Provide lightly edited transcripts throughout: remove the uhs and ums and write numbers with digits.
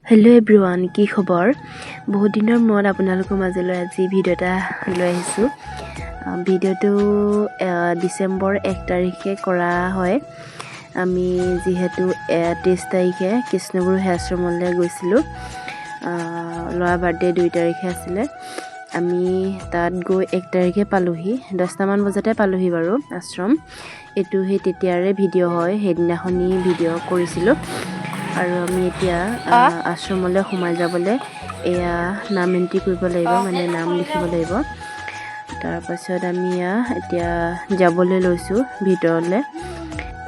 Hello' everyone, কি খবৰ? বহুত দিনৰ মূৰত আপোনালোকৰ মাজলৈ আজি ভিডিঅ' এটা লৈ আহিছোঁ। ভিডিঅ'টো ডিচেম্বৰ 1 তাৰিখে কৰা হয়। আমি যিহেতু 23 তাৰিখে কৃষ্ণগুৰু আশ্ৰমলৈ গৈছিলোঁ। ল'ৰা বাৰ্থডে 2 তাৰিখে আছিলে। আমি তাত গৈ 1 তাৰিখে পালোহি, 10টামান বজাতে পালোহি বাৰু আশ্ৰম। এইটো সেই তেতিয়াৰে ভিডিঅ' হয়, সেইদিনাখনি ভিডিঅ' কৰিছিলোঁ। আৰু আমি এতিয়া আশ্ৰমলৈ সোমাই যাবলৈ এয়া নাম এণ্ট্ৰি কৰিব লাগিব, মানে নাম লিখিব লাগিব। তাৰপাছত আমি এতিয়া যাবলৈ লৈছোঁ ভিতৰলৈ।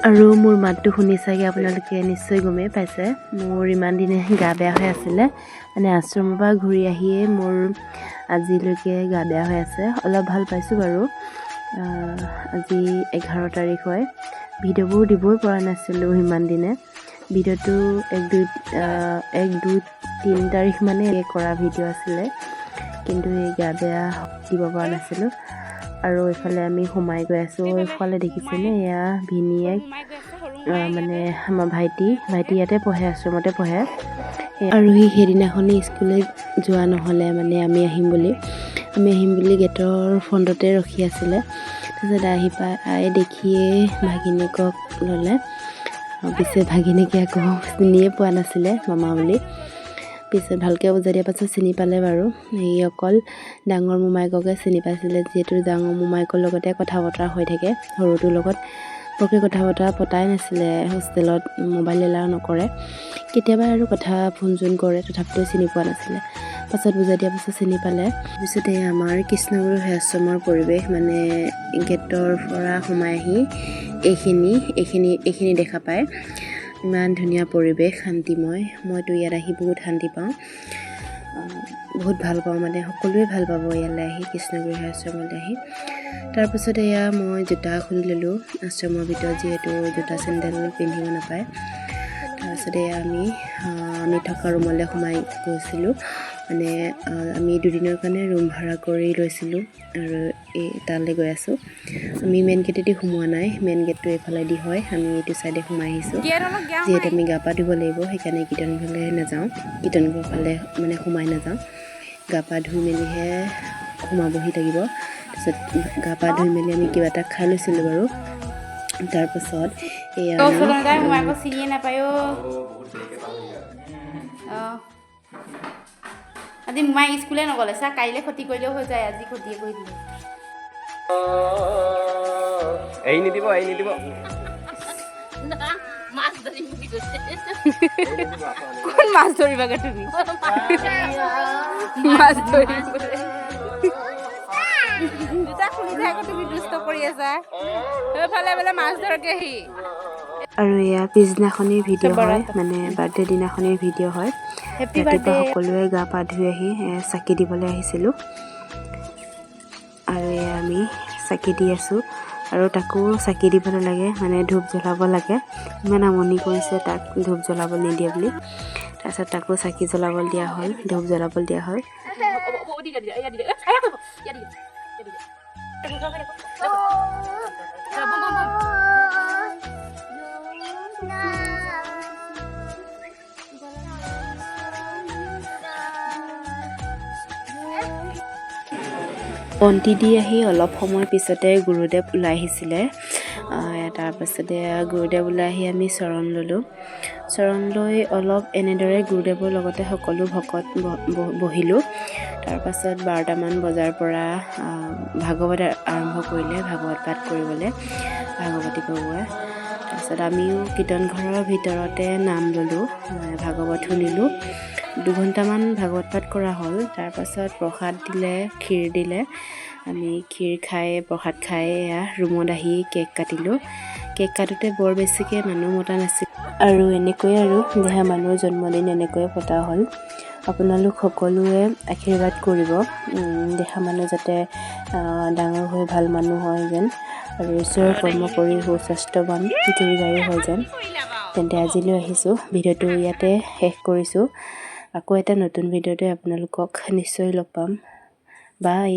আৰু মোৰ মাতটো শুনি চাগে আপোনালোকে নিশ্চয় গমেই পাইছে, মোৰ ইমান দিনে গা বেয়া হৈ আছিলে। মানে আশ্ৰমৰ পৰা ঘূৰি আহিয়ে মোৰ আজিলৈকে গা বেয়া হৈ আছে। অলপ ভাল পাইছোঁ বাৰু। আজি 11 তাৰিখ হয়। ভিডিঅ'বোৰ দিবই পৰা নাছিলোঁ ইমান দিনে। ভিডিঅ'টো 1-2-3 তাৰিখ মানে কৰা ভিডিঅ' আছিলে, কিন্তু এই গা বেয়া দিব পৰা নাছিলোঁ। আৰু এইফালে আমি সোমাই গৈ আছোঁ। এইফালে দেখিছেনে, এয়া ভিনিয়েক, মানে আমাৰ ভাইটি ইয়াতে পঢ়ে, আশ্ৰমতে পঢ়ে। আৰু সেইদিনাখনি স্কুললৈ যোৱা নহ'লে, মানে আমি আহিম বুলি গেটৰ ফ্ৰণ্টতে ৰখি আছিলে। তাৰপিছত আই দেখিয়ে ভাগিনীয়েকক ল'লে। পিছে ভাগিনীয়েকে আকৌ চিনিয়ে পোৱা নাছিলে মামা বুলি। পিছত ভালকৈ বুজাই দিয়াৰ পাছত চিনি পালে বাৰু। এই অকল ডাঙৰ মোমায়েককে চিনি পাইছিলে, যিহেতু ডাঙৰ মোমায়েকৰ লগতে কথা বতৰা হৈ থাকে। সৰুটোৰ লগত বৰকৈ কথা বতৰা পতাই নাছিলে। হোষ্টেলত মোবাইল এলাও নকৰে, কেতিয়াবা আৰু কথা ফোন চোন কৰে, তথাপিতো চিনি পোৱা নাছিলে। পাছত বুজাই দিয়াৰ পাছত চিনি পালে। তাৰপিছতে আমাৰ কৃষ্ণগুৰু আশ্ৰমৰ পৰিৱেশ, মানে গেটৰ পৰা সোমাই আহি এইখিনি দেখা পায়। ইমান ধুনীয়া পৰিৱেশ, শান্তিময়। মইতো ইয়াত আহি বহুত শান্তি পাওঁ, বহুত ভাল পাওঁ, মানে সকলোৱে ভাল পাব ইয়ালৈ আহি, কৃষ্ণগুৰু আশ্ৰমলৈ আহি। তাৰপিছতে মই জোতা খুলি ল'লোঁ আশ্ৰমৰ ভিতৰত, যিহেতু জোতা চেণ্ডেল পিন্ধিব নাপায়। তাৰপিছতে আমি থকা ৰুমলৈ সোমাই গৈছিলোঁ। মানে আমি 2 দিনৰ কাৰণে ৰুম ভাড়া কৰি লৈছিলোঁ, আৰু তালৈ গৈ আছোঁ। আমি মেইন গেটেদি সোমোৱা নাই, মেইন গেটটো এইফালেদি হয়। আমি এইটো চাইডে সোমাই আহিছোঁ, যিহেতু আমি গা পা ধুব লাগিব। সেইকাৰণে কীৰ্তনঘৰলৈ নাযাওঁ, কীৰ্তনঘৰ ফালে মানে সোমাই নাযাওঁ। গা পা ধুই মেলিহে সোমাবহি লাগিব। তাৰপিছত গা পা ধুই মেলি আমি কিবা এটা খাই লৈছিলোঁ বাৰু। তাৰপাছত চিনিয়ে নাপায়। আজি মোমাই স্কুলে নগ'লে চা, কাইলৈ ক্ষতি কৰিলেও হৈ যায়, আজি ক্ষতিয়ে কৰি দিলে। এৰি নিদিব কোন মাছ ধৰিবাগে তুমি? মাছ ধৰিব দুটা খুলিছে, আকৌ তুমি দুষ্ট কৰি আছা। সেইফালে বোলে মাছ ধৰকে সি। আৰু এয়া পিছদিনাখনিৰ ভিডিঅ' হয়, মানে বাৰ্থডে দিনাখনিৰ ভিডিঅ' হয়। ৰাতিপুৱা সকলোৱে গা পা ধুই আহি চাকি দিবলৈ আহিছিলোঁ। আৰু আমি চাকি দি আছোঁ, আৰু তাকো চাকি দিব নালাগে, মানে ধূপ জ্বলাব লাগে। ইমান আমনি কৰিছে তাক ধূপ জ্বলাব নিদিয়ে বুলি। তাৰপিছত তাকো চাকি জ্বলাবলৈ দিয়া হ'ল, ধূপ জ্বলাবলৈ দিয়া হ'ল। বন্তি দি আহি অলপ সময় পিছতে গুৰুদেৱ ওলাই আহিছিলে। তাৰপাছতে গুৰুদেৱ ওলাই আহি আমি চৰণ ল'লোঁ। চৰণ লৈ অলপ এনেদৰে গুৰুদেৱৰ লগতে সকলো ভকত বহিলোঁ। তাৰপাছত 12টামান বজাৰ পৰা ভাগৱত আৰম্ভ কৰিলে, ভাগৱত পাঠ কৰিবলৈ ভাগৱতী প্ৰভুৱে। তাৰপিছত আমিও কীৰ্তনঘৰৰ ভিতৰতে নাম ল'লোঁ, ভাগৱত শুনিলোঁ। 2 ঘণ্টামান ভাগৱত পাঠ কৰা হ'ল। তাৰপাছত প্ৰসাদ দিলে, ক্ষীৰ দিলে। আমি ক্ষীৰ খাই, প্ৰসাদ খাই ৰুমত আহি কেক কাটিলোঁ। কেক কাটোতে বৰ বেছিকৈ মানুহ মতা নাছিল, আৰু এনেকৈয়ে দেহা মানুহৰ জন্মদিন এনেকৈয়ে পতা হ'ল। আপোনালোক সকলোৱে আশীৰ্বাদ কৰিব, দেহা মানুহ যাতে ডাঙৰ হৈ ভাল মানুহ হয় যেন, আৰু ঈশ্বৰৰ কৰ্ম কৰি সুস্বাস্থ্যৱান দীৰ্ঘায়ু হয় যেন। তেন্তে আজিলৈ আহিছোঁ, ভিডিঅ'টো ইয়াতে শেষ কৰিছোঁ। আকৌ এটা নতুন ভিডিঅ'তে আপোনালোকক নিশ্চয় লগ পাম। বাই।